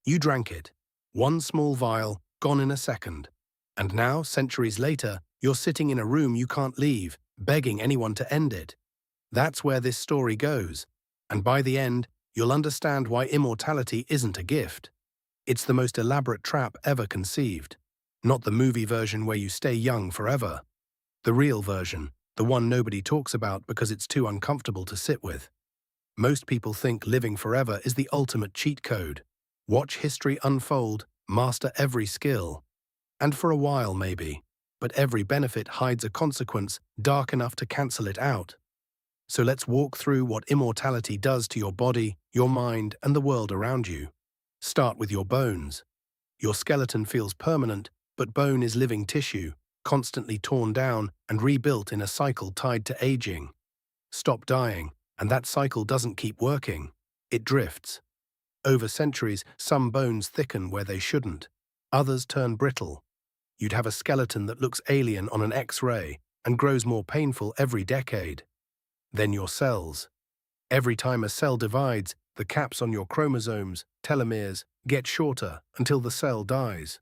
You drank it. One small vial, gone in a second. And now, centuries later, you're sitting in a room you can't leave, begging anyone to end it. That's where this story goes. And by the end, you'll understand why immortality isn't a gift. It's the most elaborate trap ever conceived. Not the movie version where you stay young forever. The real version, the one nobody talks about because it's too uncomfortable to sit with. Most people think living forever is the ultimate cheat code. Watch history unfold, master every skill. And for a while maybe, but every benefit hides a consequence dark enough to cancel it out. So let's walk through what immortality does to your body, your mind, and the world around you. Start with your bones. Your skeleton feels permanent, but bone is living tissue, constantly torn down and rebuilt in a cycle tied to aging. Stop dying, and that cycle doesn't keep working. It drifts. Over centuries, some bones thicken where they shouldn't. Others turn brittle. You'd have a skeleton that looks alien on an X-ray and grows more painful every decade. Then your cells. Every time a cell divides, the caps on your chromosomes, telomeres, get shorter until the cell dies.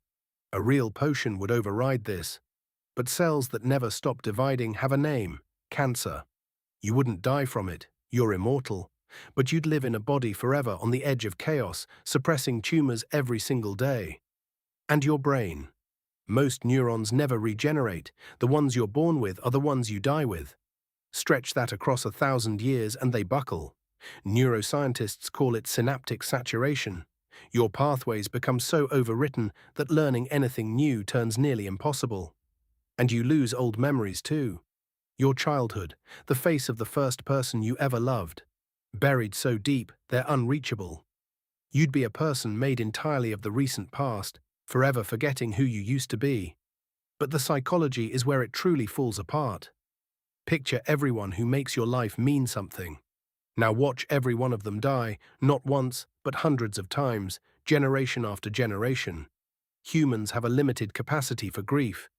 A real potion would override this. But cells that never stop dividing have a name: cancer. You wouldn't die from it, you're immortal, but you'd live in a body forever on the edge of chaos, suppressing tumors every single day. And your brain. Most neurons never regenerate. The ones you're born with are the ones you die with. Stretch that across 1,000 years and they buckle. Neuroscientists call it synaptic saturation. Your pathways become so overwritten that learning anything new turns nearly impossible. And you lose old memories too. Your childhood, the face of the first person you ever loved. Buried so deep, they're unreachable. You'd be a person made entirely of the recent past, forever forgetting who you used to be. But the psychology is where it truly falls apart. Picture everyone who makes your life mean something. Now watch every one of them die, not once, but hundreds of times, generation after generation. Humans have a limited capacity for grief.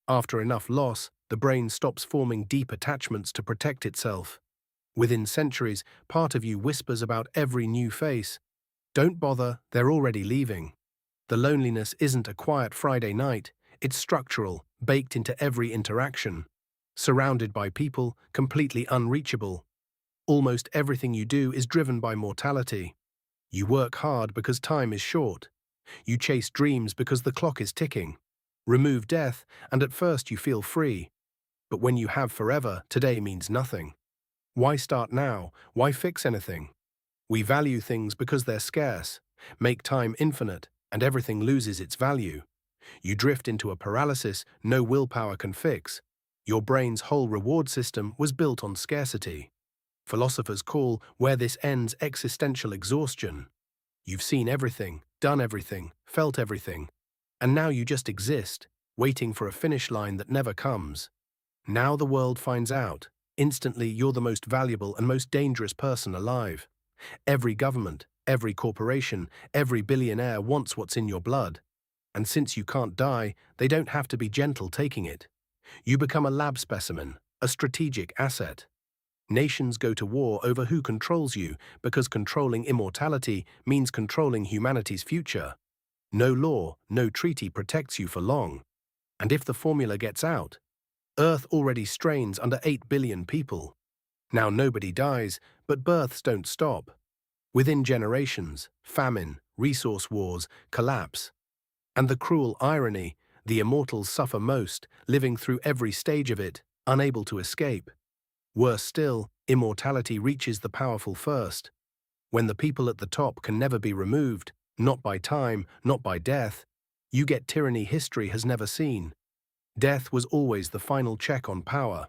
After enough loss, the brain stops forming deep attachments to protect itself. Within centuries, part of you whispers about every new face. Don't bother, they're already leaving. The loneliness isn't a quiet Friday night, it's structural, baked into every interaction. Surrounded by people, completely unreachable. Almost everything you do is driven by mortality. You work hard because time is short. You chase dreams because the clock is ticking. Remove death, and at first you feel free. But when you have forever, today means nothing. Why start now? Why fix anything? We value things because they're scarce. Make time infinite, and everything loses its value. You drift into a paralysis no willpower can fix. Your brain's whole reward system was built on scarcity. Philosophers call where this ends existential exhaustion. You've seen everything, done everything, felt everything, and now you just exist, waiting for a finish line that never comes. Now the world finds out. Instantly, you're the most valuable and most dangerous person alive. Every government, every corporation, every billionaire wants what's in your blood. And since you can't die, they don't have to be gentle taking it. You become a lab specimen, a strategic asset. Nations go to war over who controls you because controlling immortality means controlling humanity's future. No law, no treaty protects you for long. And if the formula gets out, Earth already strains under 8 billion people. Now nobody dies, but births don't stop. Within generations, famine, resource wars, collapse. And the cruel irony, the immortals suffer most, living through every stage of it, unable to escape. Worse still, immortality reaches the powerful first. When the people at the top can never be removed, not by time, not by death, you get tyranny history has never seen. Death was always the final check on power.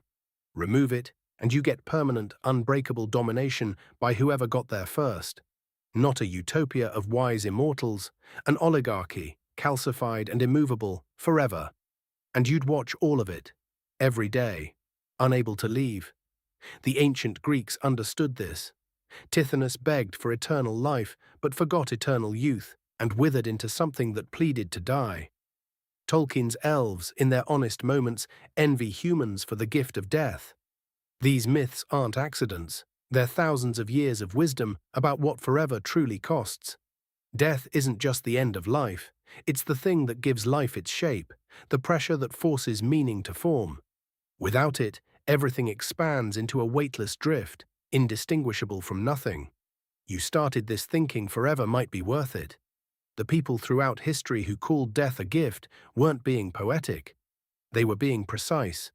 Remove it, and you get permanent, unbreakable domination by whoever got there first. Not a utopia of wise immortals, an oligarchy, calcified and immovable, forever. And you'd watch all of it, every day, unable to leave. The ancient Greeks understood this. Tithonus begged for eternal life, but forgot eternal youth, and withered into something that pleaded to die. Tolkien's elves, in their honest moments, envy humans for the gift of death. These myths aren't accidents. They're thousands of years of wisdom about what forever truly costs. Death isn't just the end of life, it's the thing that gives life its shape, the pressure that forces meaning to form. Without it, everything expands into a weightless drift, indistinguishable from nothing. You started this thinking forever might be worth it. The people throughout history who called death a gift weren't being poetic. They were being precise.